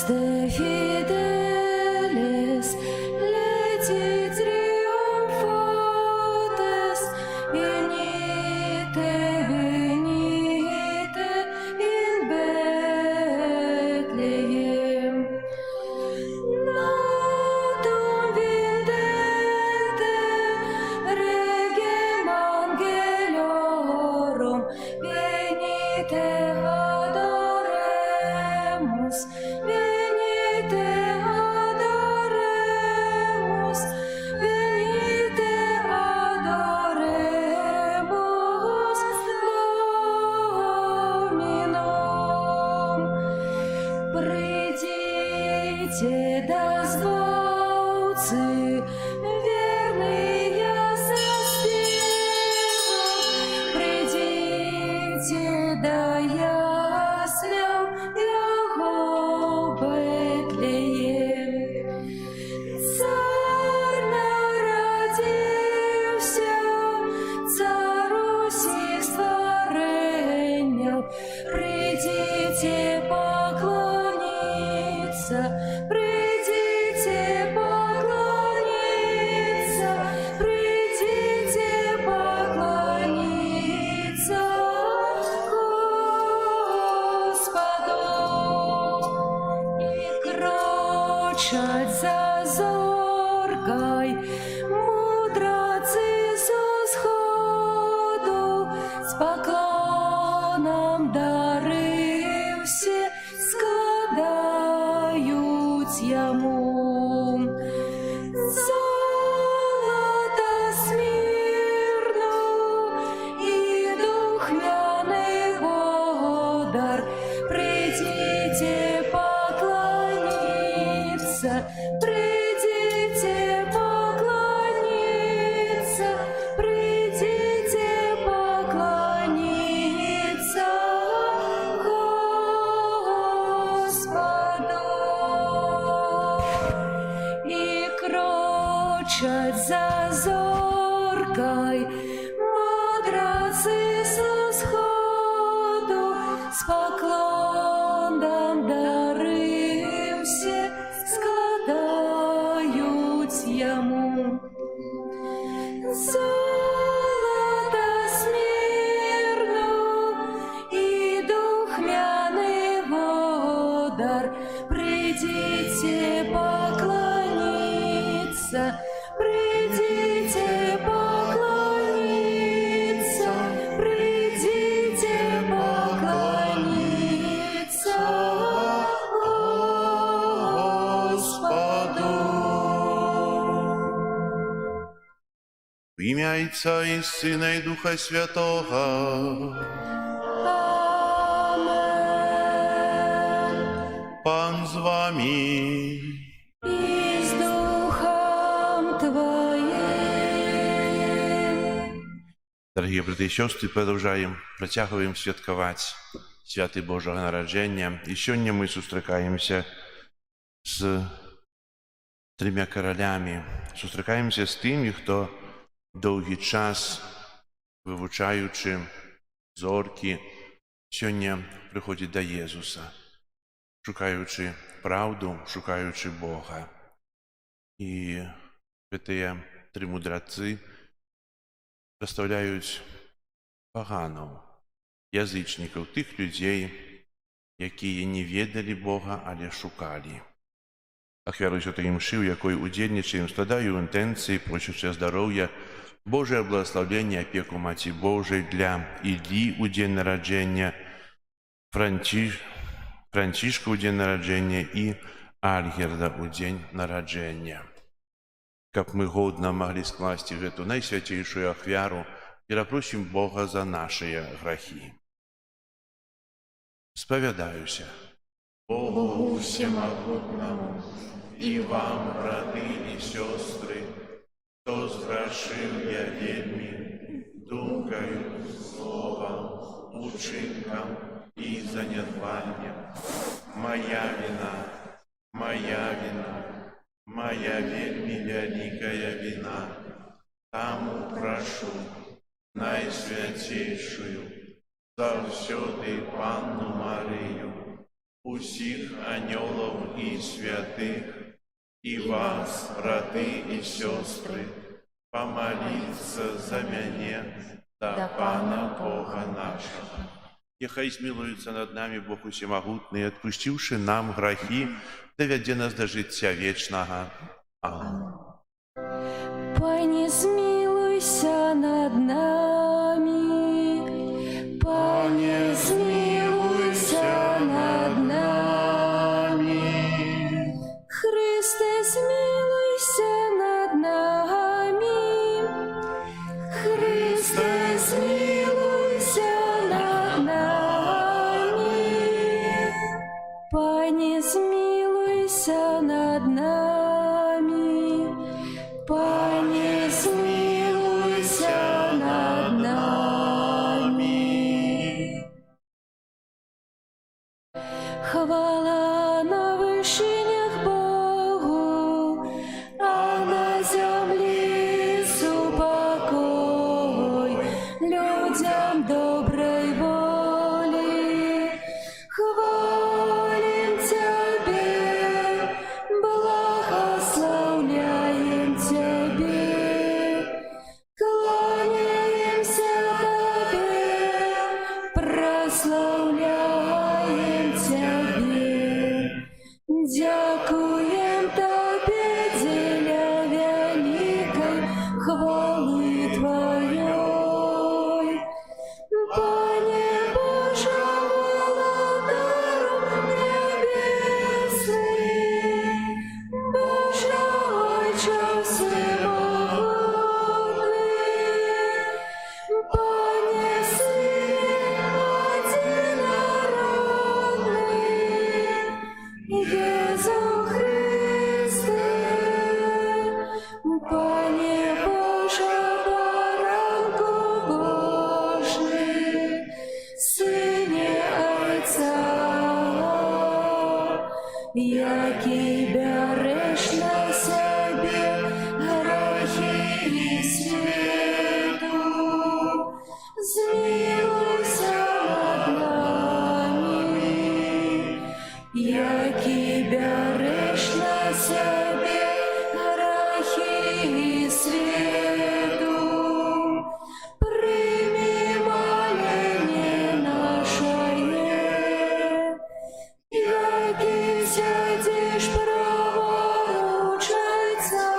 de fideles, leti triumphates, venite, venite in Bethlehem. Natum vidente, regem angelorum, venite adoremus, venite adoremus, venite adoremus Dominum. Придите, дозволцы, верные соспевам, придите, да яслям Яго Бетлеем. Царь народився, цару всіх створенняв, придите поклониться, придите поклониться, придите поклониться Господу. И крочать за зоркой мудрецы со сходу, с поклоном дары все складают Йому. Золото смирно и духмяный водар, придите поклониться, придите поклониться, придите поклониться Господу. И крочать за зоркой мудрецы со сходу, с поклоном дары все складают Йому. Золото смирно и духмяный водар, придите поклониться, придите поклониться, придите поклониться Господу. В ім'я Отця і Сина і Духа Святого. Amen. Пан з вами. И с Духом Твоим. Дорогі брати і сестри, продовжуємо, протягуємо святкувати святи Божого народження. І сьогодні ми зустрічаємося з трьома королями. Зустрічаємося з тими, хто довгий час, вивчаючи зорки, сьогодні приходить до Єсуса, шукаючи правду, шукаючи Бога. І ці три мудреці представляють поганов, язичників, тих людей, які не відали Бога, але шукали. Ахвяру Святої Мши, в якої удільничаємо, складаю інтенції, просячи здоров'я, Божее благословення, опеку Маті Божої для Іллі у день народження, Францишка у день народження і Альгерда у день народження. Как мы годно могли скласти эту наисвятейшую ахвяру и просим Бога за наши грехи. Споведаюся Богу всемогутному, и вам, браты и сестры, кто сгрешил я вельми, думкою, словом, учинком и занедбанием. Моя вельми великая вина, тому прошу найсвятейшую, завсёды Панну Марию, усіх аньолов і святих, і вас, брати і сестри, помоліться за мене та Пана Бога нашого. Нехай змилується над нами Бог Усемогутний, відпустивши нам грехи, доведе нас до життя вічного. Амінь. Пане, змилуйся над нами, Пане, змилуйся над нами. Христе, змилуйся над нами, Христе, змилуйся над нами. Пане, змилуйся над нами, Пане, змилуйся над нами. Хвала на вишинях Богу, а на землі супокой людям доброй воли. Хвалим Тебе, благословляем Тебе, кланяемся Тебе, прославляем Тебе, дякуем Тебе, деля великой хвалы Твоей. Пане Боже, владару небесный, Боже, Отче всемогутный, Пане Сыне одинородный, Иисус Христе, Пане Боже, баранку Божий, Сыне Отца, який береш на себе грехи і світу, змилуйся над нами, який береш на себе грехи і світу, прийми моління наше, який сядеш праворуч Отця,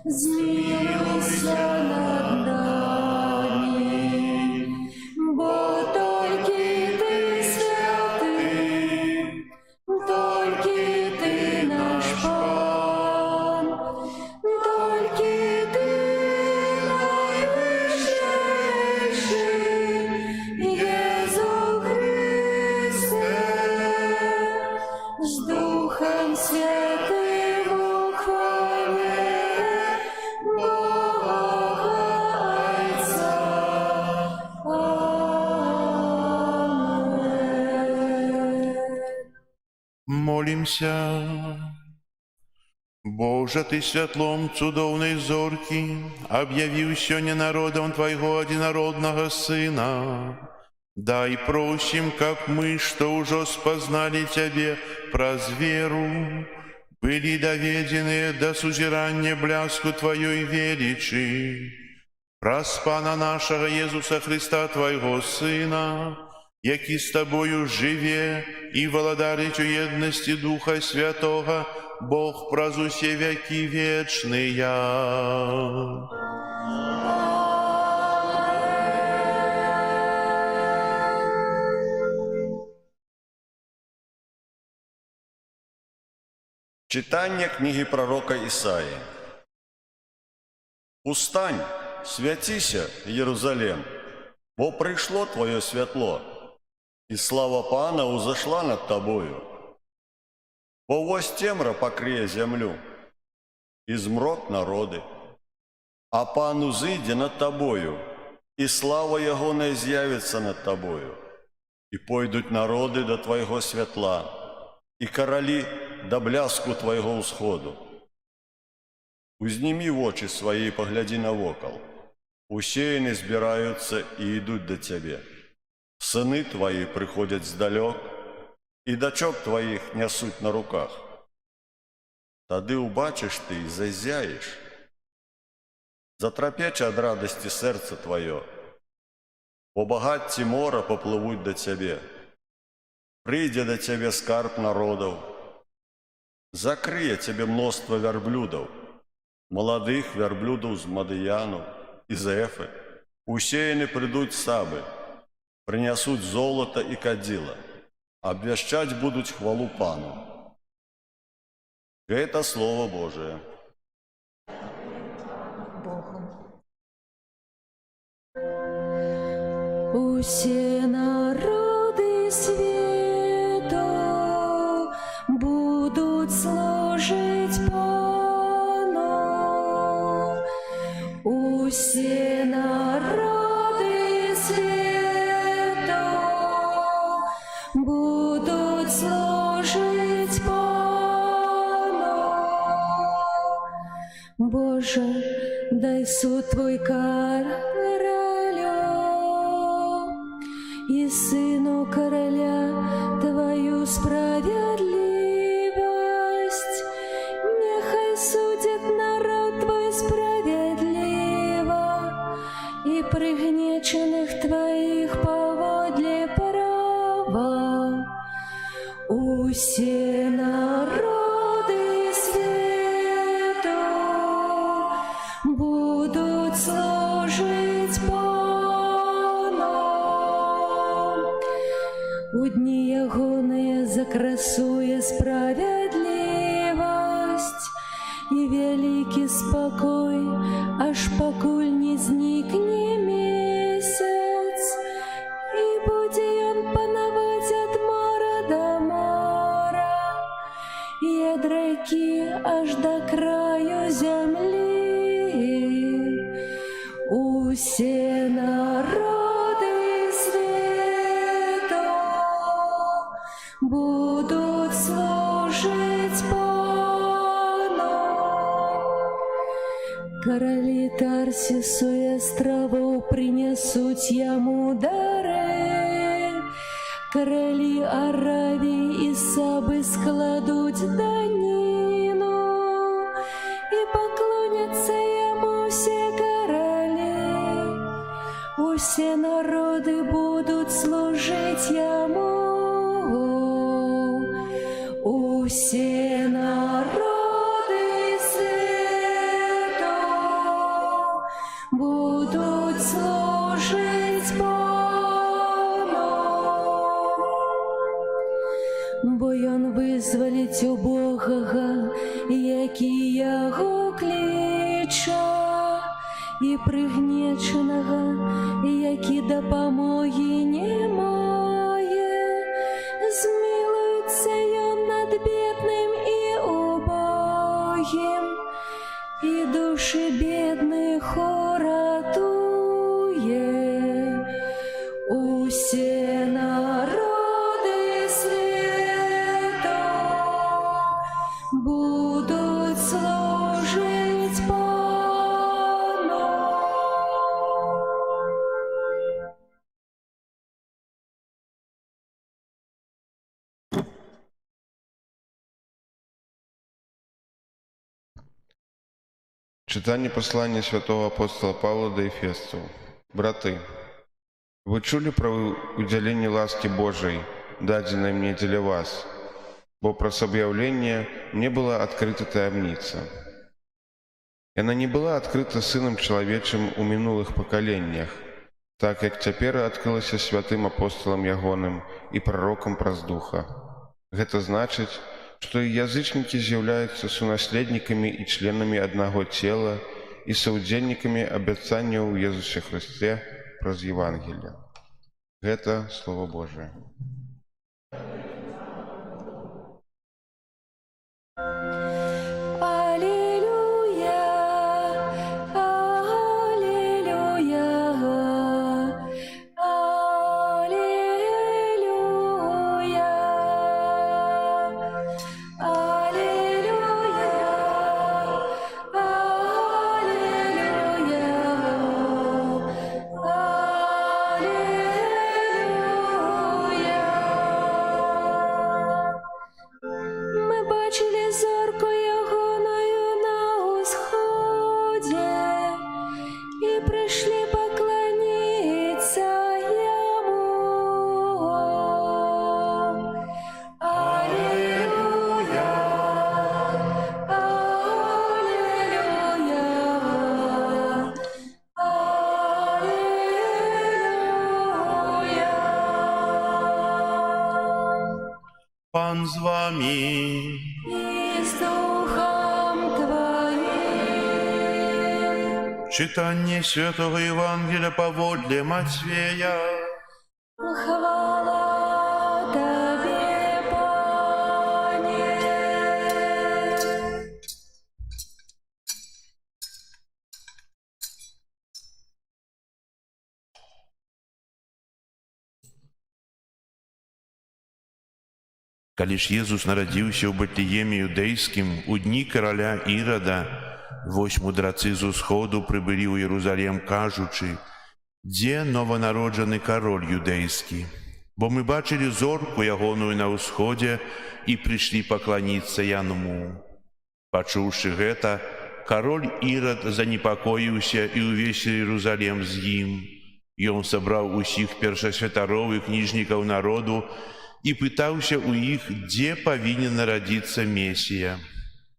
змилуйся над нами, бо тільки Ти святий, тільки Ти наш Пан, тільки Ти найвищий, Єсус Христе, з Духом Святим у хвалі Бога Отця. Амен. Молимся. Боже, Ты святлом цудовной зорки объявил сёння народом Твоего одинородного Сына. Дай просим, как мы, что уже спознали Тебе проз веру, были доведены до сузирания бляску Твоей величи. Проз Пана нашего Иисуса Христа, Твоего Сына, який с Тобою живе и владарить у едности Духа Святого, Бог проз усе веки вечные. Читання книги пророка Ісаї. «Устань, святися, Єрусалим, бо прийшло Твоє світло, і слава Пана узошла над Тобою. Бо вось темра покриє землю, і змрок народи, а Пан узийде над Тобою, і слава Його не з'явиться над Тобою. І пойдуть народи до Твоего святла, і королі до бляску Твоего усходу. Узними в очи свои и погляди навокал. Усеяны збираются и идут до Тебе. Сыны твои приходят сдалек, и дочок твоих несут на руках. Тады убачишь ты и зазяешь, затрапечь от радости сердце твое, бо багатці мора поплывуть до тебе. Придя до тебе скарб народов, закрые тебе множество верблюдов, молодых верблюдов з Мадияну, из Эфы. Усеяны придут сабы, принесут золото и кадила, обвещать будут хвалу Пану. Это Слово Божие. Усе народы света будут служить Пану. Усе народы света будут служить Пану. Боже, дай суд Твой королю и Сыну Короля Твою справедливость. Нехай судит народ Твой справедливо, и пригнеченных Твоих поводле права. Усе народы света будут служить Пану. У дни ягоные закрасуе справедливость и великий спокой, аж покуль не зникне месяц, и буде он пановать от мора до мора, и от реки аж до краю земли. Усе народы света будут служить Пану. Короли Тарсису и островов принесут ему дары, короли Аравии и Сабы складут данину, и поклонятся ему все короли. Все народы будут служить ему. Все народы света будут служить Пану. Бо он визволить убогого, який його клича, і пригнеченого, які допомоги немає. Змилується й над бідним і убогим, і душі бідних уратує. Усе народи света будуть служить Пану. Читание послания святого апостола Павла до Ефесцев. Браты, вы чули про уделение ласки Божией, даденной мне для вас, бо праз объявление мне была открыта таямница. И она не была открыта Сыном Человечим у минулых поколениях, так как теперь открылась святым апостолом Ягоным и пророком праз Духа. Это значит, что и язычники являются сонаследниками и членами одного тела и соудельниками обетания у Иисусе Христе праз Евангелие. Это Слово Божие. Аллилуйя, пришли поклониться Ему. Аллилуйя, аллилуйя, аллилуйя. Пан з вами. И с Духом Твоим. Читание Святого Евангелия поводле Матфея. Хвала Тебе, Пане. Калі ж Езус нарадзіўся ў Бэтлееме юдэйскім у дні караля Ірада, вось мудрацы з усходу прыбылі ў Єрусалем, кажучы: «Дзе нованароджаны кароль юдэйскі? Бо мы бачылі зорку ягоную на ўсходзе і прыйшлі пакланіцца яму». Пачуўшы гэта, кароль Ірад занепакоіўся і ўвесь Єрусалем з ім. Ён сабраў усіх першасвятароў і кніжнікаў народу і пытаўся ў іх, дзе павінен нарадзіцца Месія.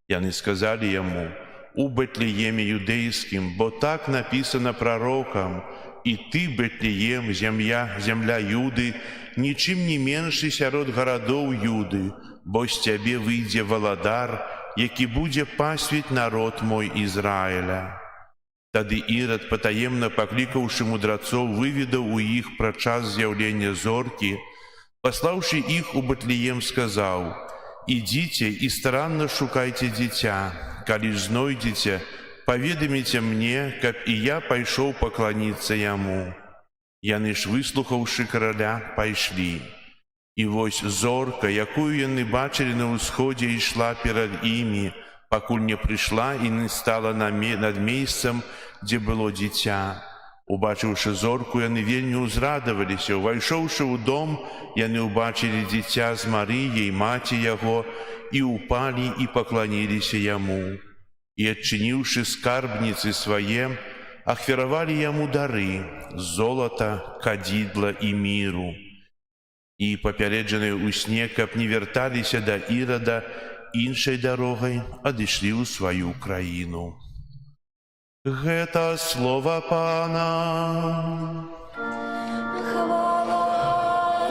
Яны сказалі яму: «У Бэтлееме юдэйскім, бо так напісана прарокам: і ты, Бэтлеем, земля Юды, нічым не меншы сярод гарадоў Юды, бо з цябе выйдзе валадар, які будзе пасвіць народ мой Ізраіля». Тады Ірад, патаемна паклікаўшы мудрацоў, выведаў у іх пра час з'яўлення зоркі, паслаўшы іх у Бэтлеем, сказаў: «Ідзіце і старанна шукайце дзіця. Калі ж знойдзеце, паведаміце мне, каб і я пайшоў пакланіцца яму». Яны ж, выслухаўшы караля, пайшлі. І вось зорка, якую яны бачылі на ўсходзе, ішла перад імі, пакуль не прыйшла і не стала над месцам, дзе было дзіця. Убачыўшы зорку, яны вельмі ўзрадаваліся. Увайшоўшы ў дом, яны ўбачылі дзіця з Марыяй, маці яго, і ўпалі і пакланіліся яму. І, адчыніўшы скарбніцы свае, ахвяравалі яму дары: золата, кадзідла і міру. І, папярэджаныя ў сне, каб не вярталіся да Ірада, іншай дарогай адышлі ў сваю краіну. Гэта слова Пана. Хвала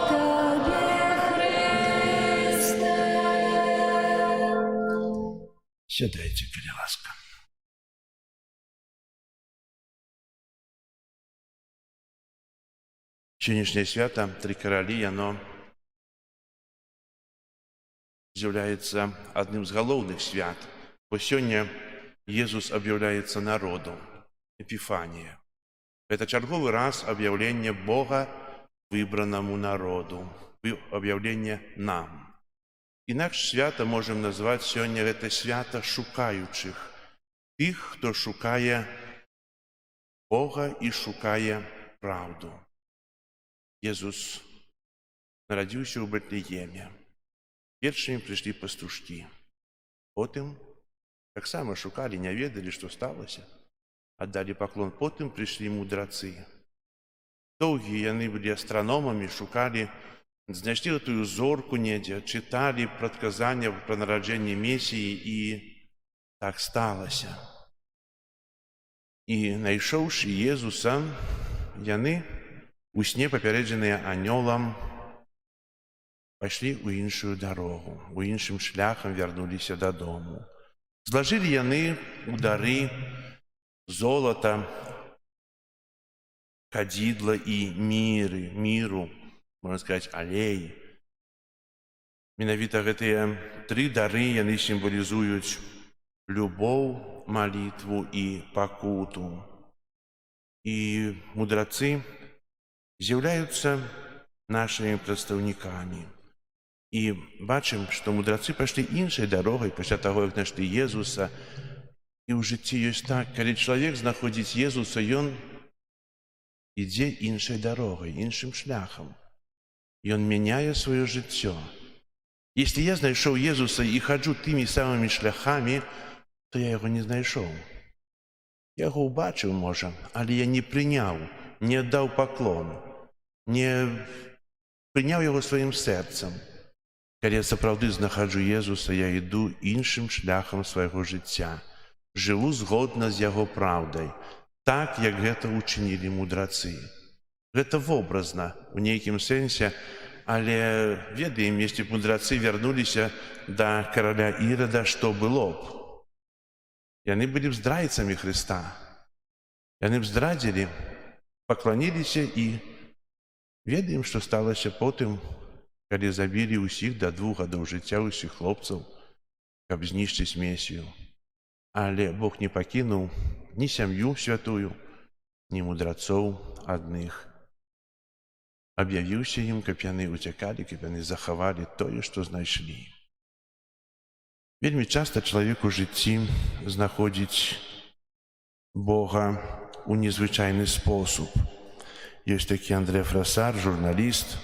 Тебе, Христе. Сядайце, калі ласка. Сённяшняе свята Тры каралі, яно з'яўляецца адным з галоўных свят, бо сёння Езус аб'яўляецца народу, Эпіфанія. Гэта чарговы раз аб'яўленне Бога выбранаму народу, аб'яўленне нам. Інакш свята можам назваць сёння гэта свята шукаючых, тых, хто шукае Бога і шукае праўду. Езус нарадзіўся ў Бэтлееме. Першымі прыйшлі пастушкі. Потым таксама шукалі, не ведалі, што сталася. Аддалі паклон, потым прыйшлі мудрацы. Доўгі яны былі астраномамі, шукалі, знайшлі тую зорку недзе, чыталі прадказання пра нараджэнне Месіі, і так сталася. І, знайшоўшы Езуса, яны у сне, папярэджаныя анёлам, пайшлі ў іншую дарогу, у іншым шляхам вярнуліся дадому. Злажылі яны ў дары золата, кадзідла і міру, можна сказаць, алей. Менавіта гэтыя тры дары, яны сімвалізуюць любоў, малітву і пакуту. І мудрацы з'яўляюцца нашымі прадстаўнікамі. І бачым, што мудрацы пайшлі іншай дарогай пасля таго, як знайшлі Езуса. І ў жыцці ёсць так, калі чалавек знаходзіць Езуса, ён ідзе іншай дарогай, іншым шляхам. Ён мяняе сваё жыццё. Если я знайшоў Езуса і хаджу тымі самымі шляхамі, то я яго не знайшоў. Я яго ўбачыў, можа, але я не прыняў, не аддаў паклон, не прыняў яго сваім сэрцам. Калі я сапраўды знаходжу Езуса, я іду іншым шляхам свайго жыцця, жыву згодна з яго праўдай, так, як гэта ўчынілі мудрацы. Гэта вобразна, у нейкім сэнсе, але ведаем, если б мудрацы вярнуліся да караля Ірада, што было б? Яны былі б здрайцамі Хрыста. Яны б здрадзілі, пакланіліся і ведаем, што сталася потым, калі забілі ўсіх да 2 гадоў жыцця ўсіх хлопцаў, каб знішчыць Месію. Але Бог не пакінуў ні сям'ю святую, ні мудрацоў адных. Аб'явіўся ім, каб яны уцякалі, каб яны захавалі тое, што знайшлі. Вельмі часта чалавек у жыцці знаходзіць Бога ў незвычайны спосаб. Ёсць такі Андрэ Фрасар, журналіст,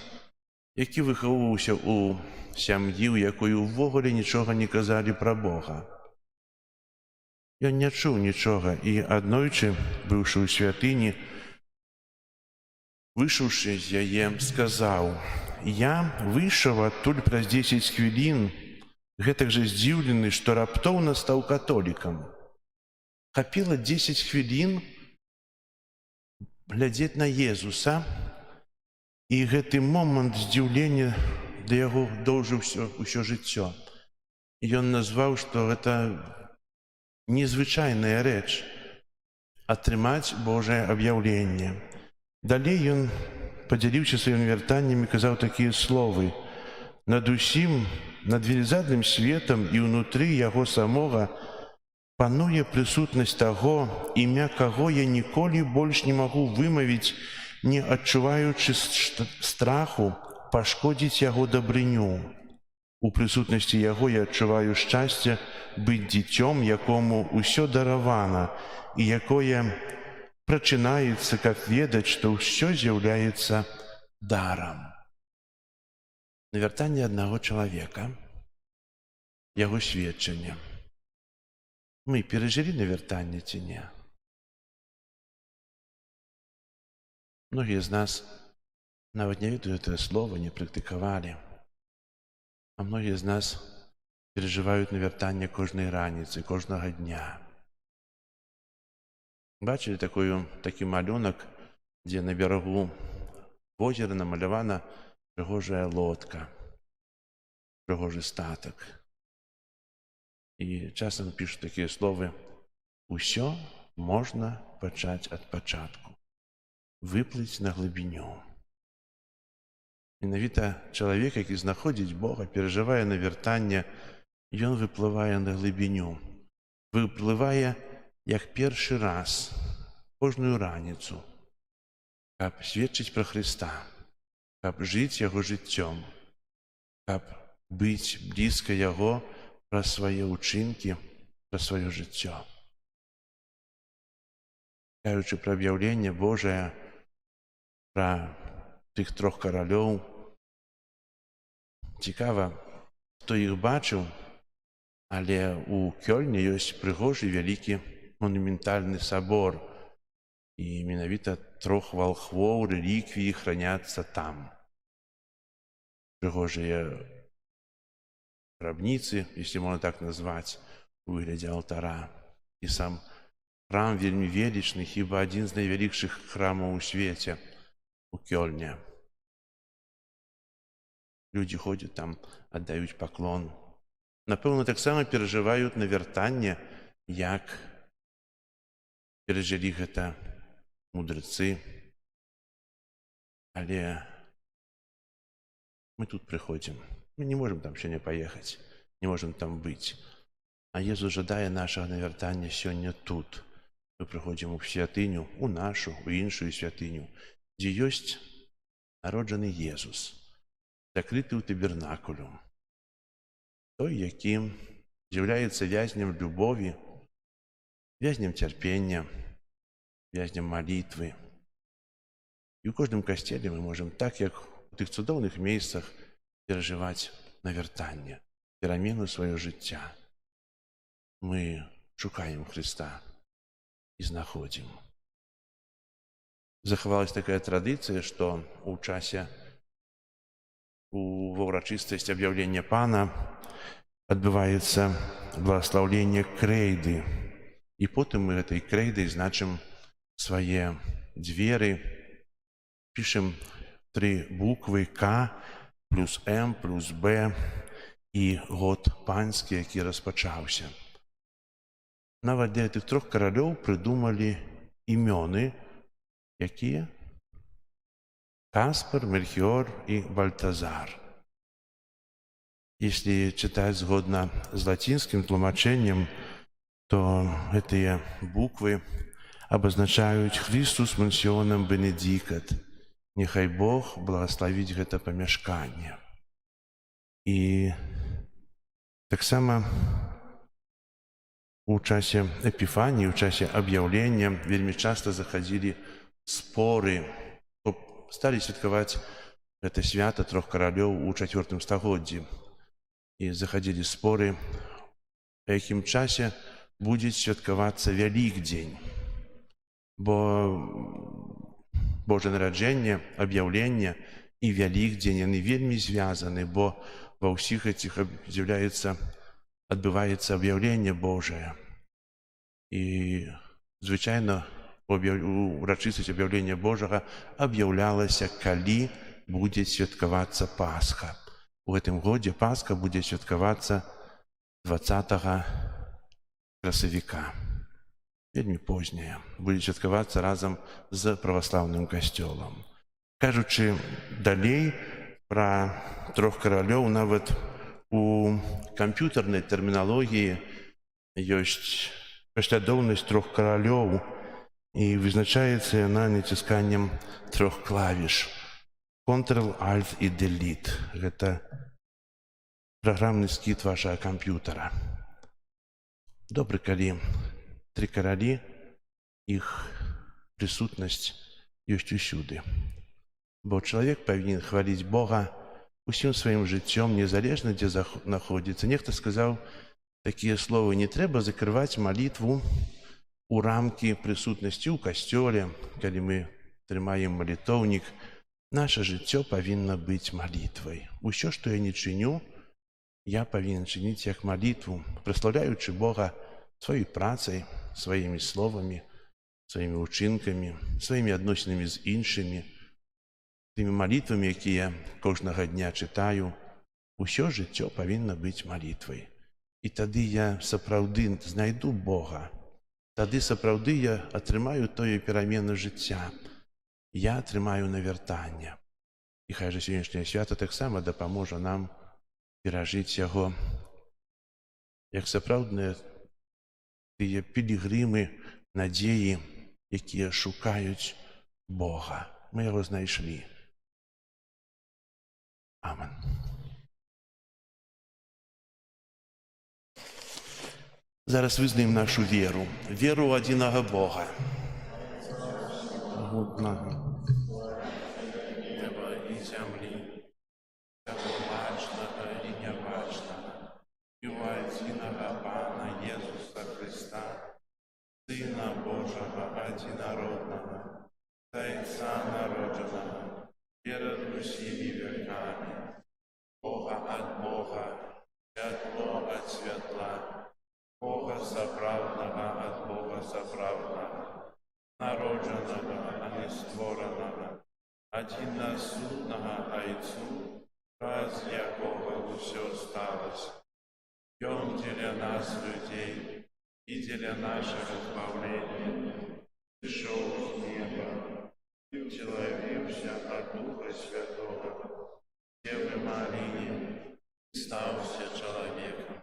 які выхоўваўся ў сям'і, у якой увогуле нічога не казалі пра Бога. Ён не чуў нічога і аднойчы, быўшы ў святыні, выйшаўшы з яе, сказаў: «Я выйшаў адтуль праз 10 хвілін, гэтак жа здзіўлены, што раптоўна стаў католікам. Хапіла 10 хвілін глядзець на Езуса, і гэты момант здзіўлення да яго доўжыўся ўсё жыццё. І ён назваў, што гэта незвычайная рэч атрымаць Божае аб'яўленне. Далей ён падзяліўся сваімі вяртаннямі, казаў такія словы: «Над усім, над велізарным светам і ўнутры яго самога пануе прысутнасць таго, імя каго я ніколі больш не магу вымавіць, не адчуваючы страху пашкодзіць яго дабрыню. У прысутнасці яго я адчуваю шчасце быць дзіцём, якому ўсё даравана, і якое прачынаецца, каб ведаць, што ўсё з'яўляецца дарам». Навяртанне аднаго чалавека, яго сведчанне. Мы перажылі навяртанне ці не? Многія з нас нават не ведаюць гэтае слова, не практыкавалі. А многія з нас перажываюць навяртанне кожнай раніцы, кожнага дня. Бачылі такі малюнак, дзе на берагу возера намалявана прыгожая лодка, прыгожы статак. І часам пішуць такія словы: «Усё можна пачаць ад пачатку, выплыць на глыбіню». Менавіта чалавек, які знаходзіць Бога, перажывае навяртанне, ён выплывае на глыбіню, выплывае як першы раз, кожную раніцу, каб сведчыць пра Хрыста, каб жыць яго жыццём, каб быць блізка яго праз свае ўчынкі, пра сваё жыццё. Кажучы пра аб'яўленне Божае, пра тых 3 каралёў, цікава, хто іх бачыў, але у Кёльне ёсць прыгожы вялікі монументальны сабор, і менавіта 3 валхвоў рэліквіі храняцца там. Прыгожыя грабніцы, если можна так назваць, у выглядзе алтара. І сам храм вельмі велічны, хіба адзін з найвялікшых храмаў у свеце, у Кёльне. Людзі ходзяць там, аддаюць паклон. Напэўна, таксама перажываюць навяртанне, як перажылі гэта мудрацы. Але мы тут прыходзім. Мы не можам там сёння паехаць, не можам там быць. А Езус жадае нашага навяртання сёння тут. Мы прыходзім у святыню, у нашу, у іншую святыню, дзе ёсць народжаны Езус, закрыты ў табернакулю. Той, які з'яўляецца вязнем любові, вязнем цярпення, вязнем малітвы. І ў кожным касцеле мы можам, так як у тых цудоўных месцах, перажываць навяртанне, перамену сваё жыцця. Мы шукаем Хрыста. и знаходим. Захавалась такая традыцыя, што ў часе ва ўрачыстасць аб'яўлення Пана адбываецца благаслаўленне крэйды. І потым мы гэтай крэйдай значым свае дзверы, пішем 3 буквы К плюс М плюс Б і год панскі, які распачаўся. Нават для гэтых 3 каралёў прыдумалі імёны, якія? Каспар, Мельхіор і Бальтазар. Если читать згодна з лацінскім тлумачэннем, то гэтыя буквы абазначаюць Христус мансіонам бенедикат. Няхай Бог благаславіць гэта памяшканне. І таксама у часе эпіфаніі, у часе аб'яўлення вельмі часта захадзілі споры, сталі святкаваць гэта свята 3 каралёў у 4 стагоддзі. І захадзілі споры, у якім часе будзе святкавацца Вялікдзень. Бо Божае нараджэнне, аб'яўленне і Вялікдзень, яны вельмі звязаны, бо ва ўсіх этих адбываецца аб'яўленне Божае. І звычайна у урачыстасць аб'яўлення Божага аб'яўлялася, калі будзе святкавацца Пасха. У гэтым годзе Пасха будзе святкавацца 20 красавіка. Вельмі позняя. Будзе святкавацца разам з праваслаўным касцёлам. Кажучы далей пра 3 каралёў, нават у камп'ютарнай тэрміналогіі ёсць паслядоўнасць 3 каралёў, і вызначаецца яна націсканнем 3 клавіш. Ctrl, Alt і Delete. Гэта праграмны скід вашага камп'ютара. Добра, калі 3 каралі, іх прысутнасць ёсць усюды. Бо чалавек павінен хваліць Бога усім сваім жыццём, незалежна, дзе знаходзіцца. Нехта сказаў такія словы: не трэба закрываць малітву у рамкі прысутнасці ў касцёле, калі мы трымаем малітоўнік. Наша жыццё павінна быць малітвай. Усё, што я не чыню, я павінен чыніць як малітву, праслаўляючы Бога сваёй працай, сваімі словамі, сваімі ўчынкамі, сваімі адносінамі з іншымі, тымі малітвамі, якія кожнага дня чытаю. Усё жыццё павінна быць малітвай. І тады я сапраўды знайду Бога. Тады сапраўды я атрымаю тое перамены жыцця. Я атрымаю навяртанне. І хай жа сённяшняе свята таксама дапаможа нам перажыць яго як сапраўдныя тыя пілігрымы надзеі, якія шукаюць Бога. Мы яго знайшлі. Амен. Зараз вызнаем нашу веру. Веру ў адзінага Бога. Могутнага неба і зямлі, бачнага і нябачнага, і ў адзінага Пана Езуса Христа, Сына Божага адзінароднага, Тайца народжанага, перад усімі векамі, Бога ад Бога, святло ад святла, Бога сапраўднага ад Бога сапраўднага, народжанага, а не створанага, адзінасутнага Айцу, праз якога ўсё сталася. Ён дзеля нас, людзей, і дзеля нашага збаўлення, зышоў з неба, і ўцелавіўся ад Духа Святога, Девы Марыі, стаўся чалавекам,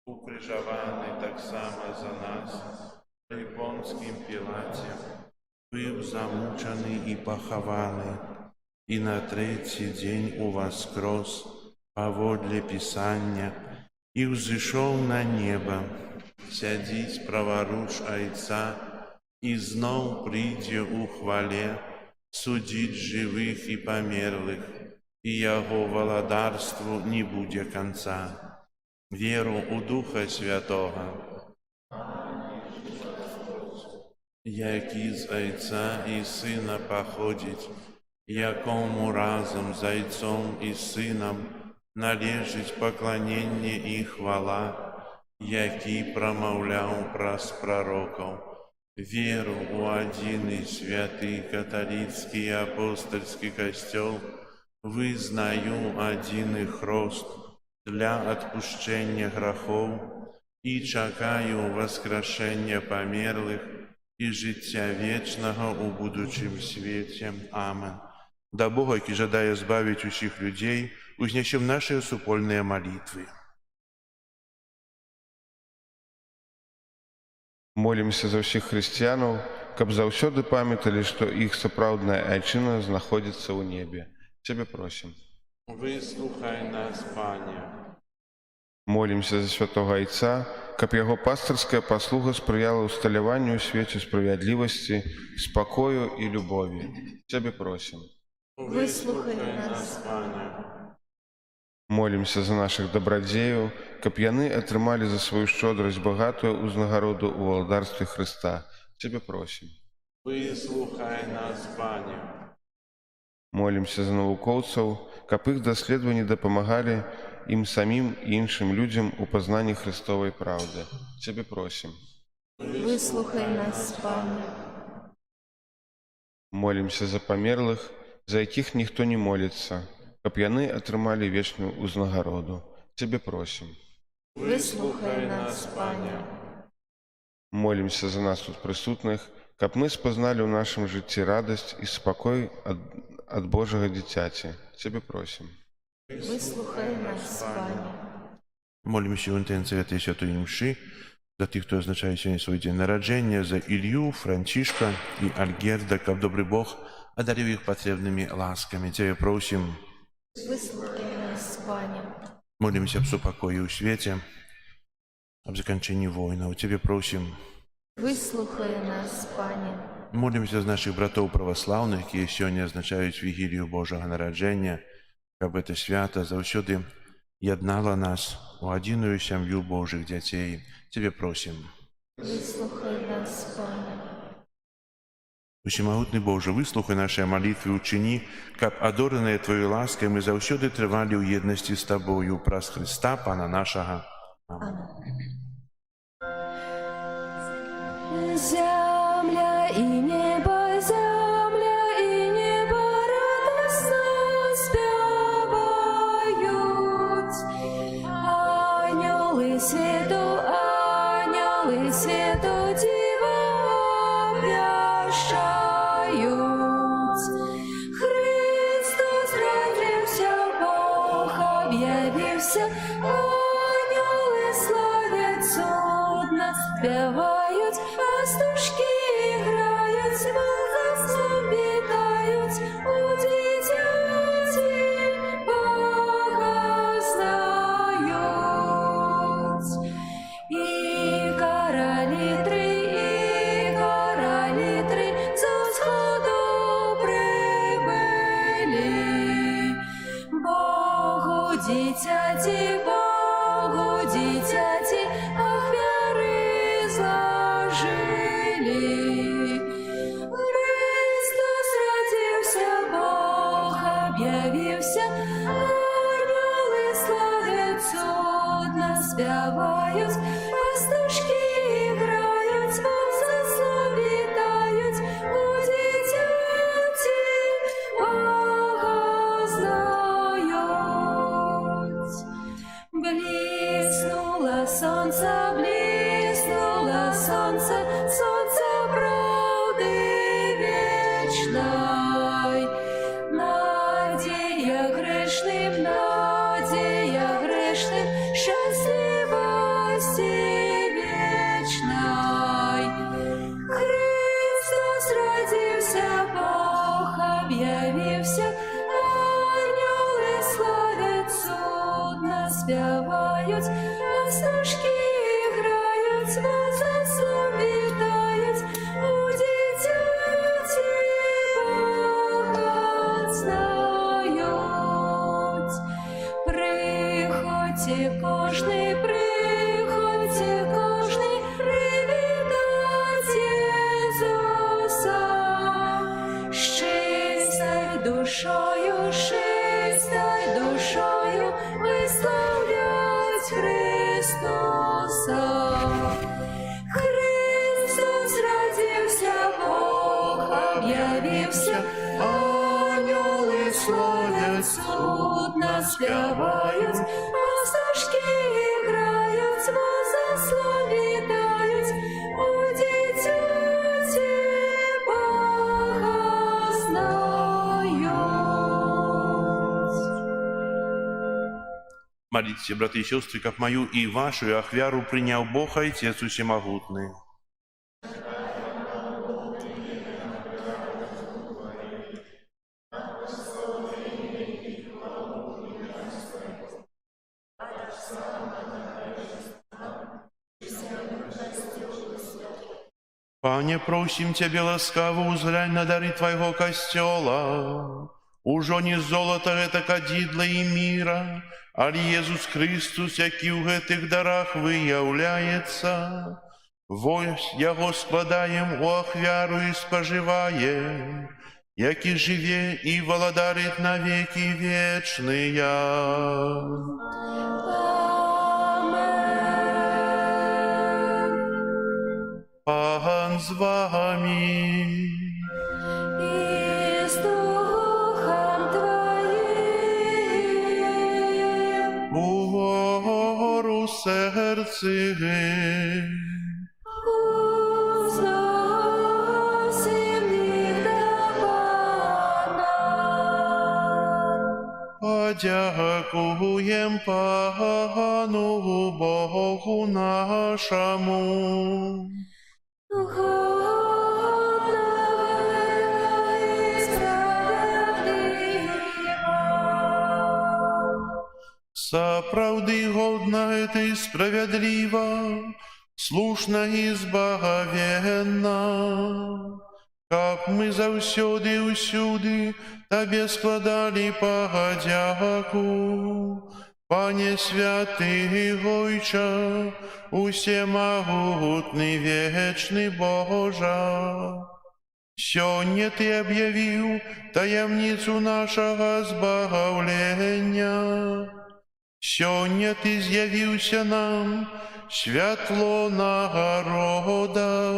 укрыжаваны таксама за нас, пры Понскім Пілаце, быў замучаны і пахаваны, і на 3-й дзень уваскрос паводле Пісання і ўзышоў на неба, сядзіць праваруч Айца і зноў прыйдзе ў хвале судзіць жывых і памерлых, і яго валадарству не будзе канца. Веру ў Духа Святога, який з Отця і Сина походить, якому разом з Отцом і Сином належить поклонення і хвала, який промовляв праз пророков, віру у один і святий католицький апостольський костел, визнаю один і хрост для відпущення грехов і чекаю воскрешення померлих і життя вічного у будучому світі. Амен. Да Бога, який жадає збавити усіх людей, узнесем наші супольні молитви. Молімся за ўсіх хрысціянаў, каб заўсёды памяталі, што іх сапраўдная айчына знаходзіцца ў небе. Цябе просім. Выслухай нас, Пане. Молімся за святого Айца, каб яго пастырская паслуга спрыяла ўсталяванню ў свеце справядлівасці, спакою і любові. Цябе просім. Выслухай нас, Пане. Молімся за нашых дабрадзеяў, каб яны атрымалі за сваю шчодрасць багатую ўзнагароду ў валадарстве Хрыста. Цябе просім. Выслухай нас, Пане. Молімся за навукоўцаў, каб іх даследаванні дапамагалі ім самім і іншым людзям у пазнанні Христовай праўды. Цябе просім. Выслухай нас, Пане. Молімся за памерлых, за якіх ніхто не моліцца, каб яны атрымалі вечную ўзнагароду. Цябе просім. Выслухай нас, Пане. Молімся за нас тут прысутных, каб мы спазналі ў нашым жыцці радасць і спакой ад Божага дзіцяці. Цябе просім. Выслухай нас, Пане. Молимся в інтенції Святої Святої Мши за тих, хто означає сьогодні свій день народження, за Ілью, Франчишка і Альгерда, каб добрий Бог одарив їх потрібними ласками. Тебе просим. Выслухай нас, Пане. Молимся об супокое у свете, об закончении войны. Тебе просим. Выслухай нас, Пане. Молимся за наших братов православных, які сьогодні означають вігілію Божого народження, каб это свято заўсёды яднало нас у адзіную сям'ю Божых дзяцей. Тебе просим. Выслухай нас, Пане. Усемагутны Боже, выслухай наши молитвы, учини, каб адораныя Твоей ласкай мы заўсёды трывалі ў еднасці з Табою праз Христа, Пана нашага. Амин. Земля и небо, земля и небо радостно спевают. Ангелы свету Дива обвящают. Христос родился, Бог объявился, ангелы славят судно, спевают, пастушки играют, волхвством питают, у дитяти Бога знают. И короли три со сходу прибыли. Богу дитяти, ахвяры зложили. Христос родился, Бог объявился, ангелы славят судно, спевают, пастушки играют, волхвством витают, у дитяти Бога знают. Блеснуло солнце, солнце правды вечной. Надея грешным, счастливости вечной. Христос родился, Бог объявился, ангелы славят судно, спевают, пастушки играют, волхвством витают, у дитяти Бога знают. Приходьте кожний, привітать Єзуса. душою, чистой душою висловлять Христоса. Христос родився, Бог об'явився, ангели славять, судна співають, пастушки грають, воза славітають, у дитяті Бога знають. Молитесь, братья и сестры, как мою и вашу ахвяру принял Бог Отец Всемогутный. Пане, просим Тебя ласкаво узрань на дары Твоего костела. Ужо не золото это кадидла и мира, али Иисус Христос, який у этих дарах выявляется. Вось Яго складаем у ахвяру и споживаем, який живе и володарит на веки вечные. Пан з вами. И с Духом Твоим. Угору серці. Возносим их до Пана. Подякуєм Пану Богу нашому. Соправды годна это и справедливо, слушна и збагавенна, как мы завсёды усюды Тебе складали подяку. Пане святый Гойча, усемогутный вечный Божа, сёння Ты объявил таємницю нашого збавлення. Сьогодні Ти з'явився нам, світло народа,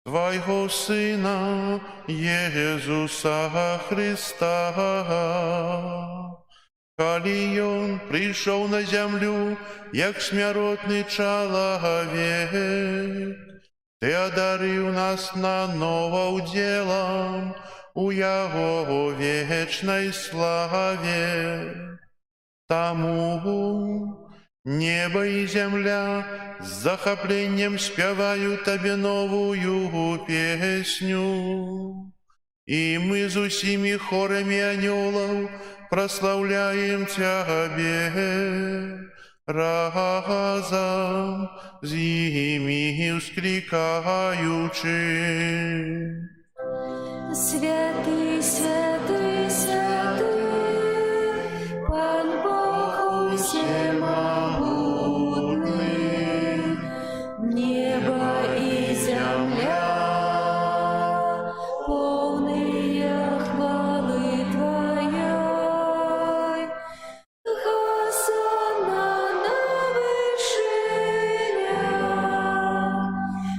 Твоего Сина, Иисуса Христа. Коли Он пришел на землю, як смиротный человек, Ты одарил нас наново уделом у Его вечной славе. Тому небо и земля с захоплением спевают Тебе новую песню. И мы с усими хорами анgelов прославляем Тебе, разом с ними вскрикаючи. Святый, святый, святый, Пан Бог всемогутный, небо и земля, полные хвалы Твоей. Хосанна на вершинах,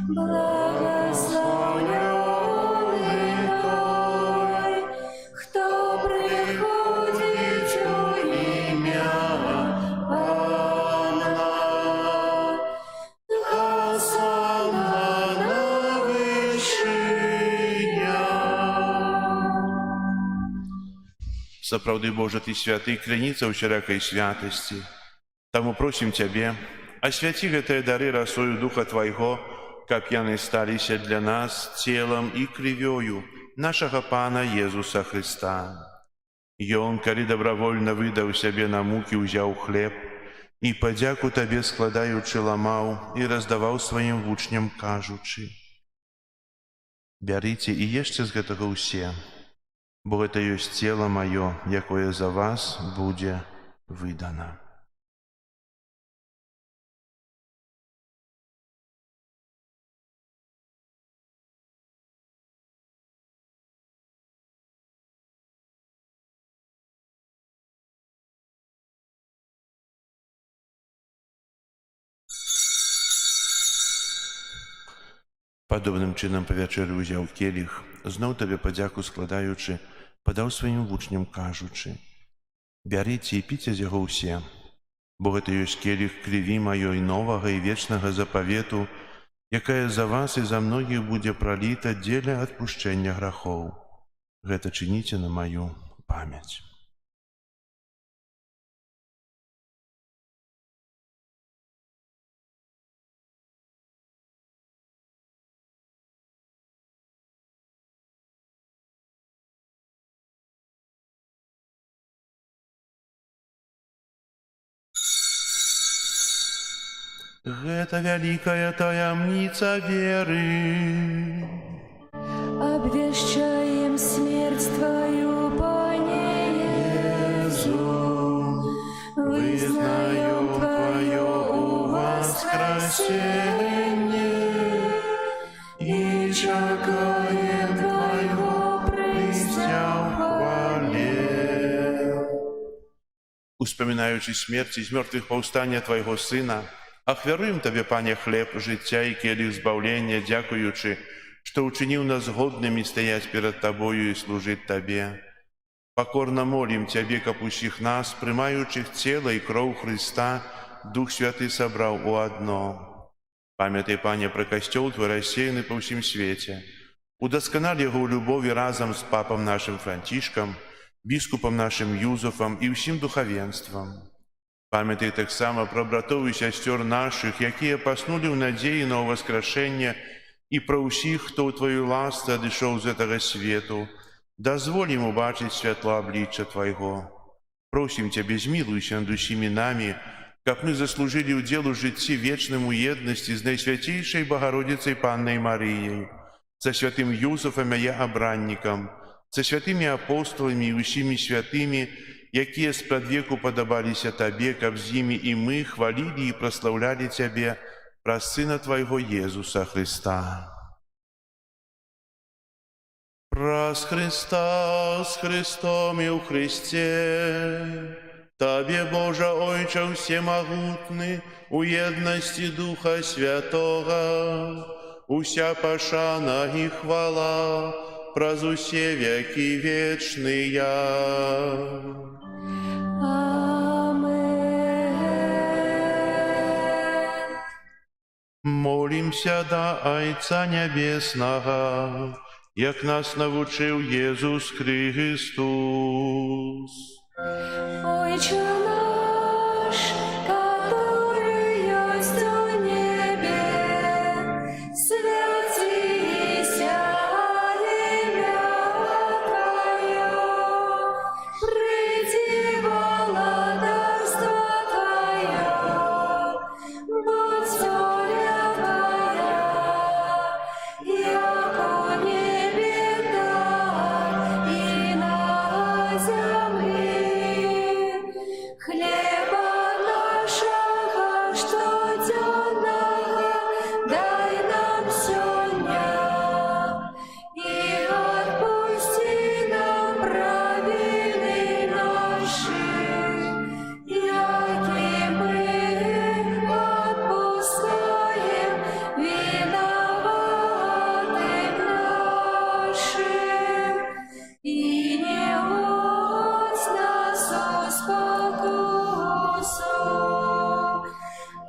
благословленный той, кто приходит у имя Пана. Хосанна на вершинах. Соправды, Боже, Ты святый, клянется у всякой святости. Тому просим Тебе, освяти гэтыя дары росою Духа Твоего, как яны сталіся для нас телом и кровью нашего Пана Иисуса Христа. Ён, коли добровольно выдаў себе на муки, узяў хлеб, и подяку Тебе складаючи ламаў и раздаваў своим вучням, кажучи: «Бярыце и ешце з гэтага ўсе, бо гэта ёсць цела маё, якое за вас будзе выдано». Падобным чынам па вячэры ўзяў келіх, зноў табе падзяку складаючы, падаў сваім вучням, кажучы: «Бярыце і піце з яго ўсе, бо гэта ёсць келіх крыві маёй новага і вечнага запавету, якая за вас і за многіх будзе праліта дзеля адпушчэння грахоў. Гэта чыніце на маю памяць». Гэта вялікая таямніца веры. Обвещаем смерть Твою, Пане Иисус, вызнаем Твое воскресение и чекаем Твоего прыцця в хвале. Успамінаючы смерць і з мёртвых паўстання Твайго Сына, ахвяруем Табе, Пане, хлеб жыцця і келіх збаўлення, дзякуючы, што ўчыніў нас годнымі стаяць перад Табою і служыць Табе. Пакорна молім Цябе, каб усіх нас, прымаючых цела і кроў Хрыста, Дух Святы сабраў у адно. Памятай, Пане, пра касцёл Твой рассеяны па ўсім свеце. Удасканаль яго ў любові разам з папам нашым Францішкам, біскупам нашым Юзафам і ўсім духавенствам. Памятай таксама пра братоў і сясцёр нашых, якія паснулі ў надзеі на ўваскрашэнне, і пра ўсіх, хто ў Тваёй ласцы адышоў з гэтага свету. Дазволь ім убачыць святла аблічча Твайго. Просім Цябе, змілуйся над усімі намі, каб мы заслужылі ўдзел у жыцці вечным у еднасці з Найсвяцейшай Багародзіцай Паннай Марыяй, са святым Юзафам яе абраннікам, са святымі апостоламі і усімі святымі, якія спрадвеку падабаліся Табе, каб з імі і мы хвалілі і праслаўлялі Цябе праз Сына Твайго Езуса Хрыста. Праз Хрыста, з Христом і ў Христе, Табе, Божа Ойча всемагутны, у еднасці Духа Святога, уся пашана і хвала праз усе векі вечныя. Молімся да Айца Нябеснага, як нас навучыў Езус Христос. Ойче наш, который есть в небе, святися имя Твое, приди владарство Твое, будь воля Твоя, яко в небе, так и на земле. Хлеба нашего штоденного дай нам сёння, и отпусти нам провины наши, яки мы отпускаем виноватым нашим, и не вводь нас в спокусу,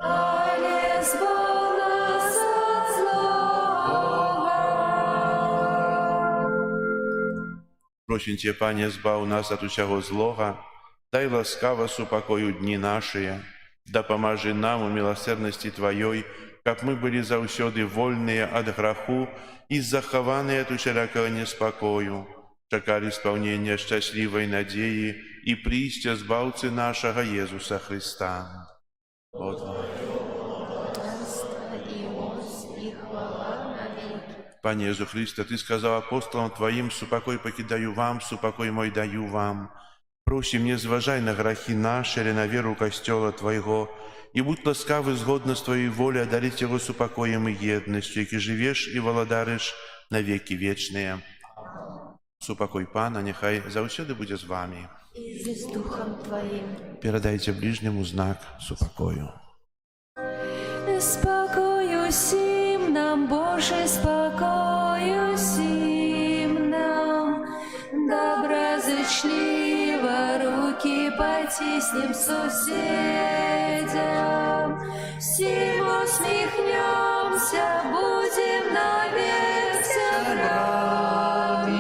але избавь нас от злого. Просім Цябе, Пане, збаў нас ад усяго злога, дай ласкава супакою дні нашыя, дапамажы нам у міласэрнасці Тваёй, каб мы былі заўсёды вольныя ад граху і захаваныя ад усялякага неспакою, чакалі спаўнення шчаслівай надзеі і прыйсця збаўцы нашага Езуса Хрыста. Пане Езу Христе, Ты сказаў апостолам Тваім: «Супакой пакідаю вам, супакой мой даю вам». Просім, не зважай на грахі нашы, але на веру касцёла Твайго, і будь ласкавы згодна з Твоей волі адарыць яго супакоем і еднасцю, які жывеш і валадарыш на векі вечныя. Супакой Пана няхай заўсёды будзе з вамі. И с Духом Твоим. Перадайце ближняму знак супакою. Спокою всім нам. нам, Боже, спокою всім нам, доброзичливо руки потиснем сусідям, всім усміхнемся, будем навек сябрами.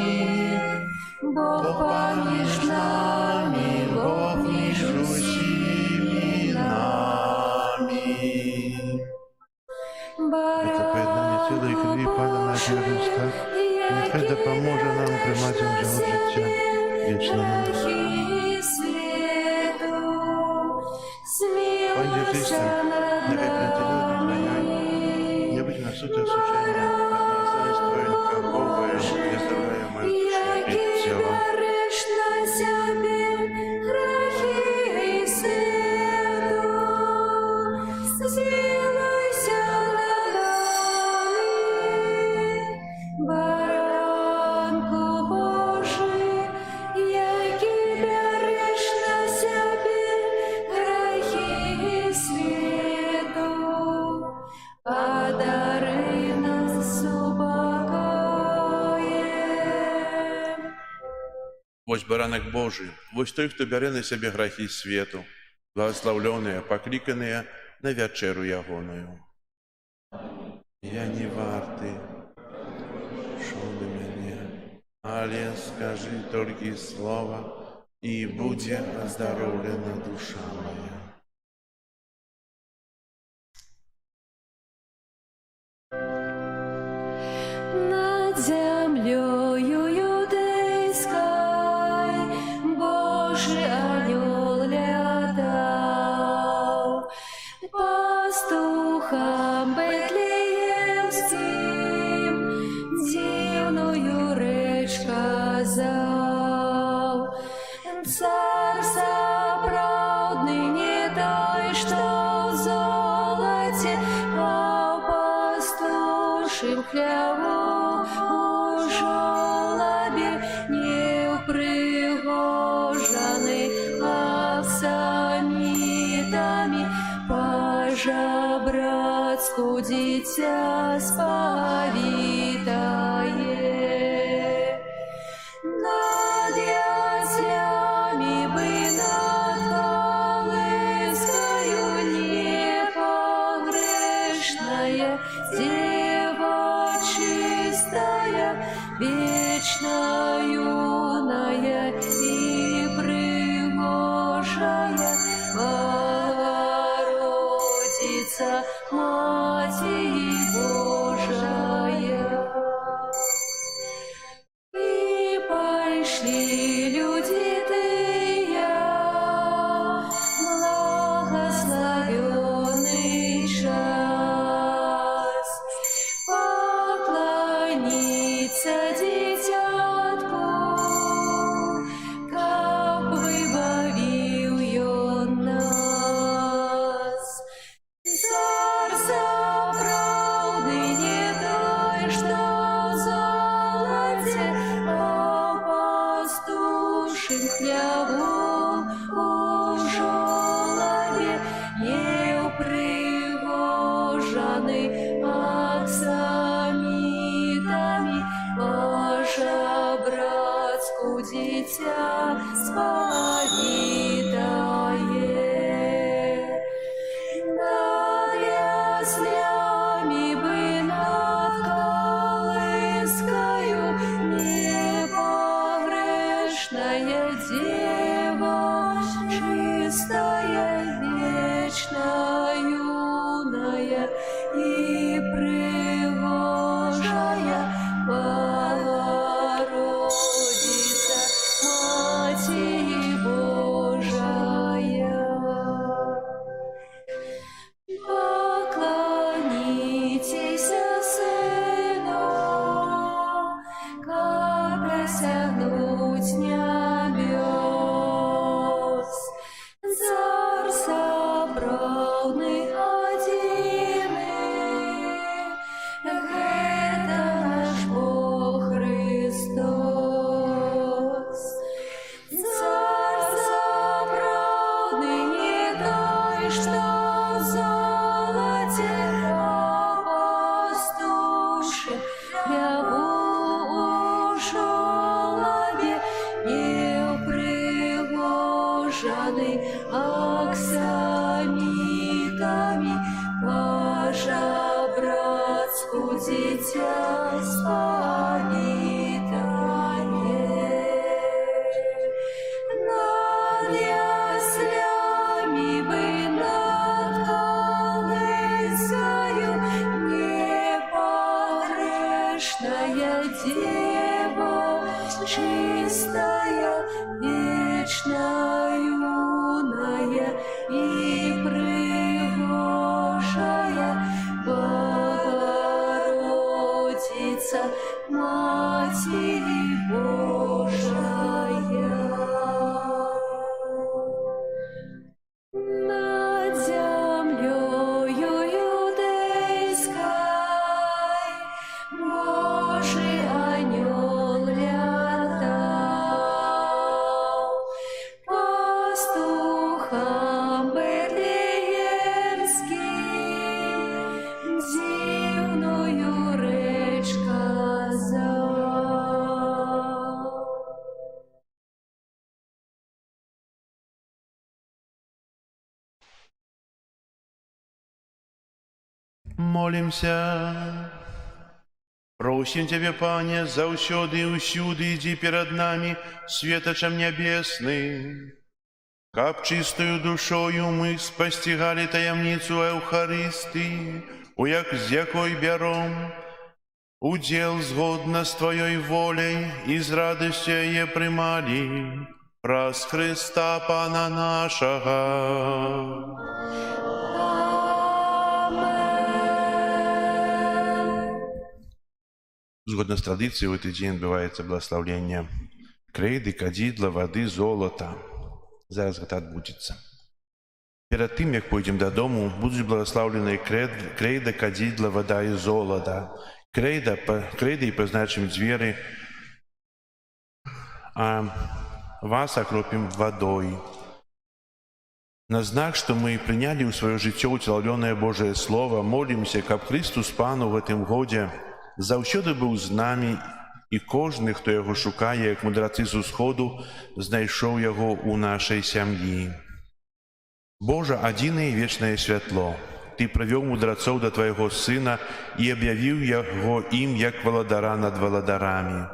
Бог поміж нами, Бог між усіми нами. Это поєднання тіла і крові Пана нашого Христа, нехай допоможе нам приймати уділ життя вічного. Поддержися, нехай притягнути не будь на суд осуждения, односторонность Твоего Бога, и оставляемое и тело. Баранку Божий, який береш на себе грехи світу, подари нас упокоєм. Ось баранок Божий, ось той, хто бере на себе грехи світу, благословленные, покликанные на вечеру ягоною. Я не вартий, що до мене, але скажи тільки слово, і буде оздоровлена душа моя. Над землею юдейской Божий анёл летал, пастухам бетлеемским дивную речь казал. Царь соправдный не той, что в золоте, а в пастушьем хлеву у жолобе не упригожены аксамитами, по-жабратску дитя сповитае. Над яслями бы над колыскою непогрешная дева чистая, вечно юная и пригожая Богородица, Матерь Божия. И пошли люди тыя, благословенный час, поклониться дитятку, как выбавил он нас. Царь соправдный не той, что в золоте, а в пастушьем хлеву у жолобе не упригожены аксамитами, по-жабратску дитя сповитае. Над яслями бы над колыскою непогрешная дева, чистая, вечно юная и пригожая Богородица, Матерь Божия. Поклонитесь Сыну, как досягнуть небес. Царь соправдный один смазаны аксамитами, по-жабрацку дитя спавитае. Над яслями бы над колысою непогрешная дева, чистая, вечная, юная и пригожая Богородица, Матерь Божия. Над землею юдейской Божий анёл летал, пастухам Вифлеемским дивную речь казал. Молимся. Просим Тебя, Пане, заўсёды і ўсюды ідзі перад намі светачам нябесным, каб чистою душою мы спасцігалі таямніцу Еўхарыстыі, з якой бяром удзел згодна з Твоёй воляй і з радасцю яе прымалі праз Хрыста Пана нашага. Згодна з традыцыяй, у гэты дзень адбываецца благословление крэйды, кадзідла, вады, золата. Зараз гэта адбудзецца. Перад тым, як пойдзем дадому, будуць благословлены крэйда, кадзідла, вада і золата. Крэйдай пазначым дзверы, а вас акропім вадой. На знак, што мы прынялі ў сваё жыццё уцелаўлёнае Божае Слово, молімся, каб Христус Пан у гэтым годзе заўсёды быў з намі, і кожны, хто яго шукае, як мудрацы з усходу, знайшоў яго ў нашай сям'і. Божа, адзінае і вечнае святло, Ты прывёў мудрацоў да Твайго Сына і аб'явіў яго ім як валадара над валадарамі.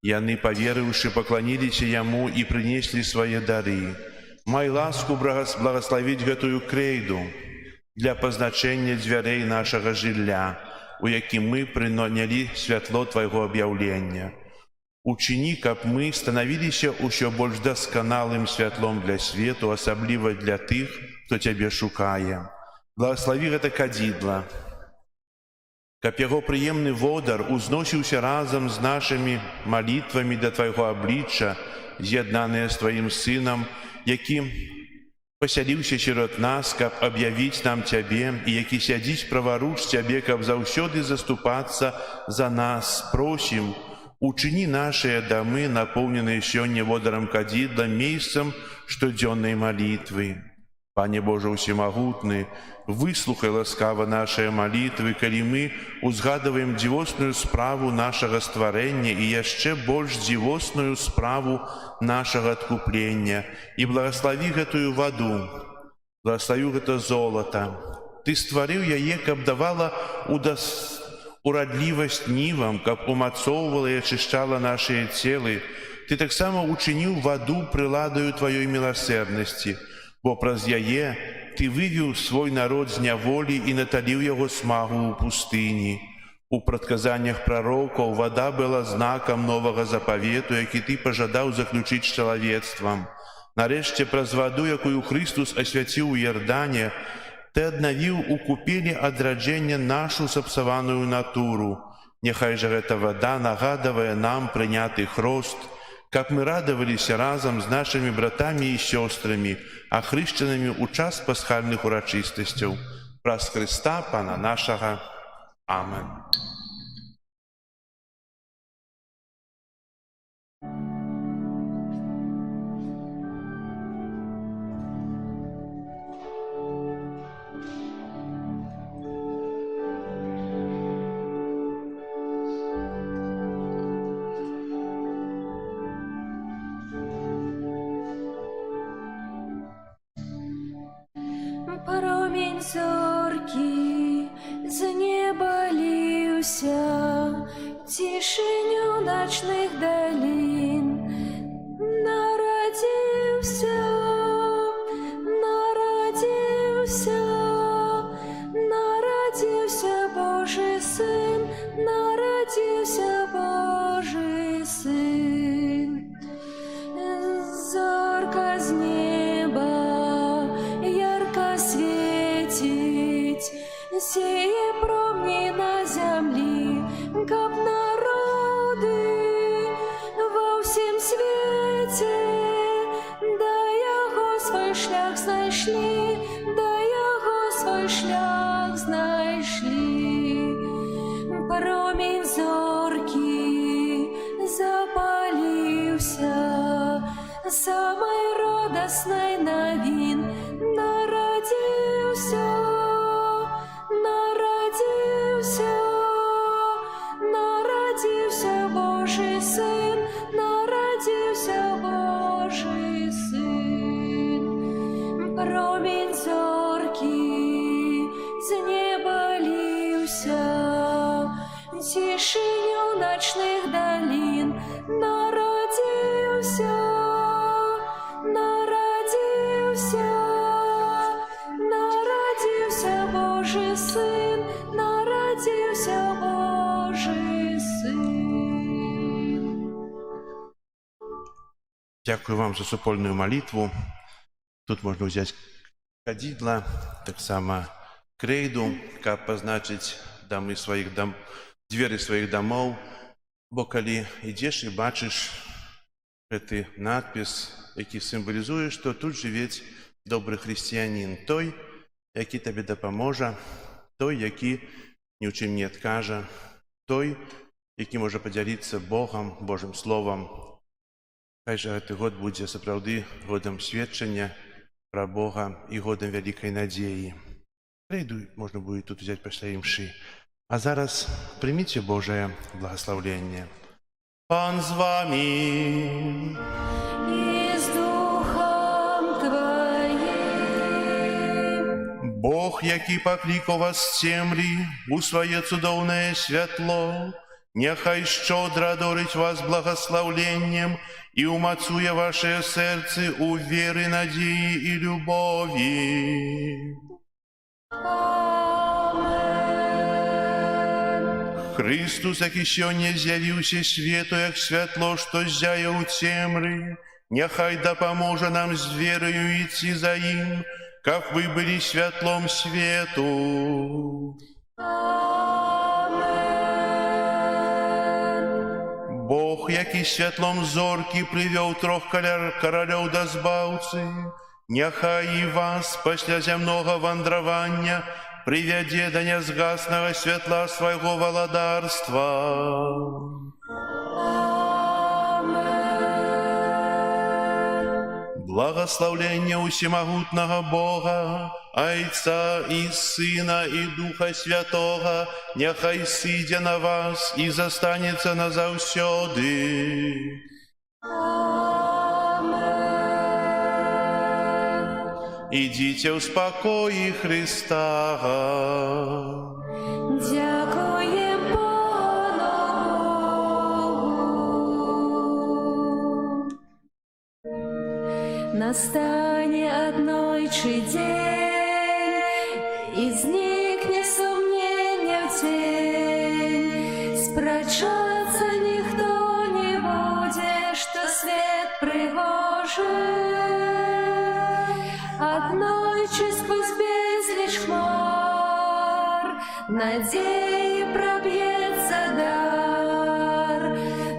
Яны, паверыўшы, пакланіліся Яму і прынеслі свае дары. Май ласку благаславіць гэтую крэйду для пазначэння дзвярэй нашага жылля, у якім мы прынялі святло Твайго аб'яўлення. Учыні, каб мы станавіліся ўсё больш дасканалым святлом для свету, асабліва для тых, хто Цябе шукае. Благаславі гэта кадзідла, каб яго прыемны водар узносіўся разам з нашымі малітвамі да Твайго аблічча, з'яднаныя з Тваім Сынам, які пасяліўся сярод нас, каб аб'явіць нам Цябе, і які сядзіць праваруч Цябе, каб заўсёды заступацца за нас. Просім, учыні нашыя дамы, напоўненыя сёння водарам кадзідла, месцам штодзённай малітвы. Пане Божа ўсемагутны, выслухай ласкава нашыя малітвы, калі мы узгадваем дзівосную справу нашага стварэння і яшчэ больш дзівосную справу нашага адкуплення, і благаславі гэтую ваду, благаславі гэта золата. Ты стварыў яе, каб давала урадлівасць нівам, каб умацоўвала і ачышчала нашыя целы. Ты таксама учыніў ваду прыладаю Тваёй міласэрнасці, бо праз яе Ты вывеў свой народ з няволі і наталіў яго смагу ў пустыні. У прадказаннях прарокаў вада была знакам новага запавету, які Ты пажадаў заключыць з чалавецтвам. Нарэшце, праз ваду, якую Христус асвяціў у Ярдане, Ты аднавіў у купелі адраджэння нашу сапсаваную натуру. Няхай жа гэта вада нагадавае нам прыняты хрост, каб мы радаваліся разам з нашымі братамі і сёстрамі, ахрышчанымі ў час пасхальных урачыстасцяў. Праз Хрыста Пана нашага. Амен. промінь зоркі з неба ліўся, цішыню начных далін нарадзіўся, нарадзіўся, нарадзіўся Божы сын, нарадзіўся Божы сын. Зорка з неба ярко свеціць, сеє промні на зямлі, каб народы ва ўсім свеце да яго свой шлях знайшлі, да яго свой шлях знайшлі. Промінь зоркі запаліўся, самай радаснай навін нарадзіўся, нарадзіўся, нарадзіўся Божы сын, нарадзіўся Божы сын. Промінь зоркі з неба ліўся, цішыню начных далін нарадзіўся, нарадзіўся, нарадзіўся Божы сын, нарадзіўся Божы сын. Дякую вам за супольную молитву. Тут можно взять кадидла, так само крейду, как позначить двери своих домов. Бо калі ідзеш і бачыш гэты надпіс, які сімвалізуе, што тут жывець добры хрысціянін, той, які табе дапаможа, той, які ні ў чым не адкажа, той, які можа падзяліцца Богам, Божым словам. Хай жа гэты год будзе сапраўды годам сведчання пра Бога і годам вялікай надзеі. Прыйду, можна будзе тут взяць пасля імшы. А зараз прыміце Божае благословление. Пан з вами. І з духом твоїм. Бог, які паклікав вас з цемрі у своє цудовне святло, нехай щодро дорить вас благословленням і умацує ваше серце у віри, надії і любові. Христос, які сьогодні з'явився світу, як світло, що зяє у темрі, нехай допоможе нам з вірою йти за їм, як ви були світлом світу. Бог, який світлом зорки привів трьох королів до збавці, нехай і вас після земного вандровання приведе до незгасного світла свого володарства. Благословление усемогутного Бога, Отца и Сына и Духа Святого, нехай сидя на вас и застанется назавсёды. Идите в спокое Христа. Дякуєм Богу. Настане однойче день, и зникне сумнение в тень. Спрачаться ніхто не буде, що свет пригожий. Однойче сквозь безличь хмар надеи пробьется дар,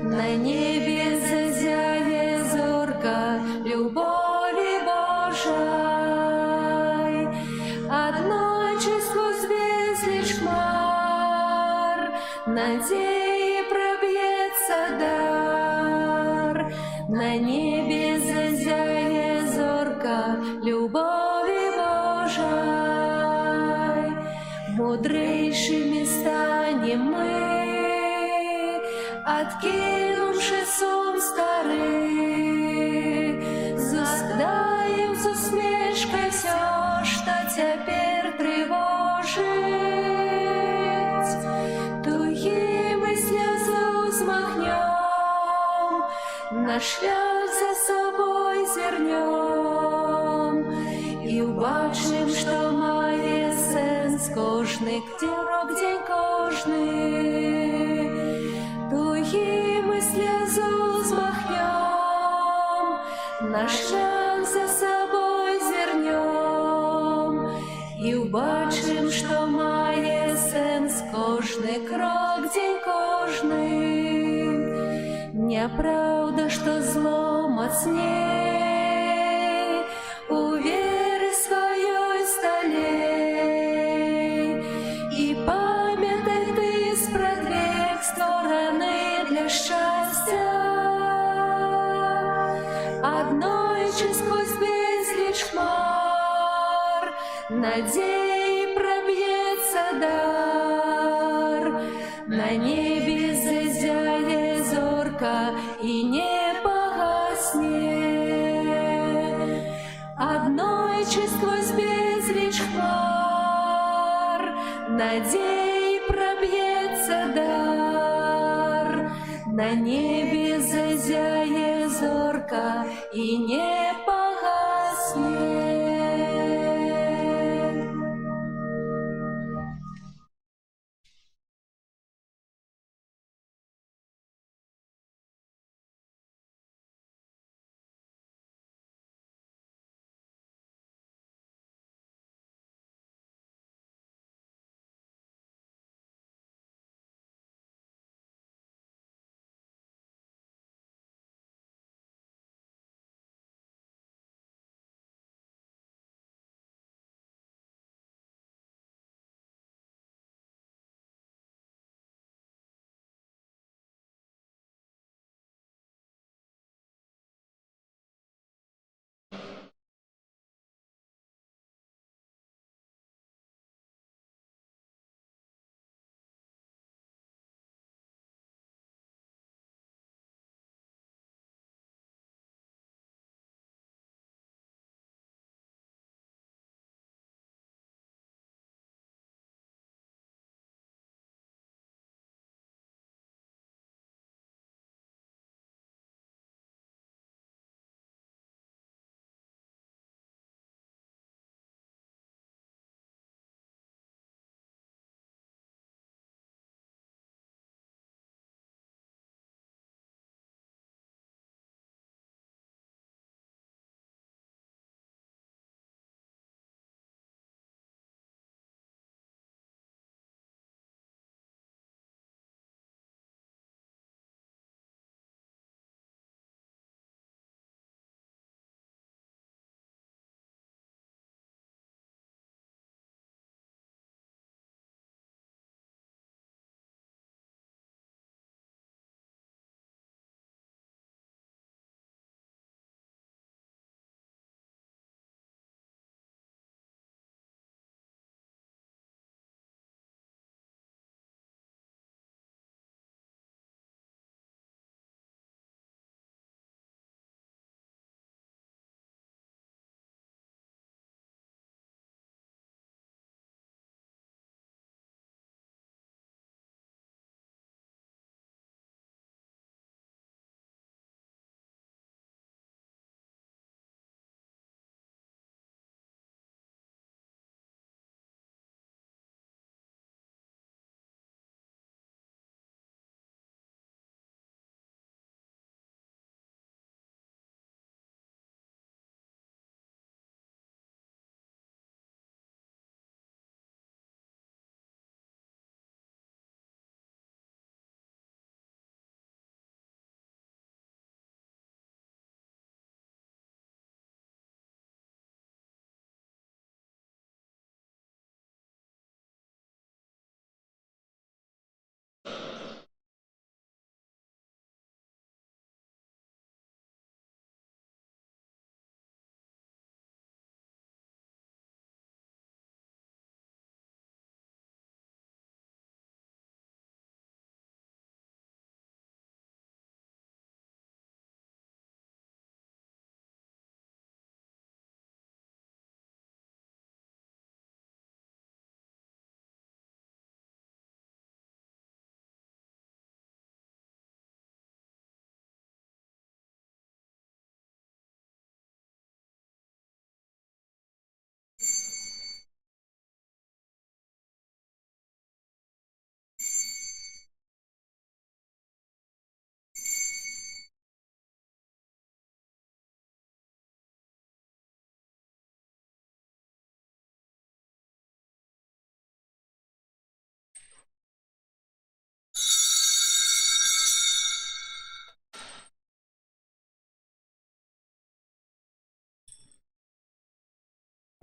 на небе зазяє зорка любови Божой. Однойче сквозь безличь хмар надеи пробьется дар, на небе зазяє зорка любови Божой. Мудрейшими станем мы, откинувши сон старый, задаем с усмешкой все, что теперь наш шлях за собой звернем і убачим, що має сенс кожний крок, день кожний. Туги ми сльозу змахнем, наш шлях за собой звернем і убачим, що має сенс кожний крок, день кожний. Неправда, что зло мацней, у веры своей столей. И памятай ты спрадвек стороны для счастья. Одной сквозь безлич хмар надеи пробьется дар. На небе зазяет зорка и не погаснет. Одной сквозь безлич хмар надеи пробьется дар. На небе зазяет зорка и не погаснет.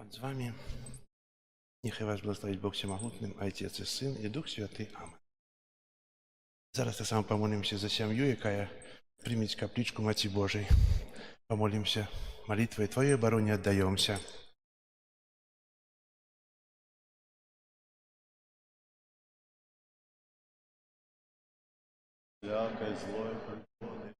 Pan z wami. Niechaj was błogosławi Bóg Wszechmogutny, Ojciec i Syn i Duch Święty. Amen. Zaraz tak samo pomolimy się za siamью, яка przyjmieć kapliczku Maci Bożej. Pomolimy się молитвой Twojej обороне отдаемся. Всякое злое приходит.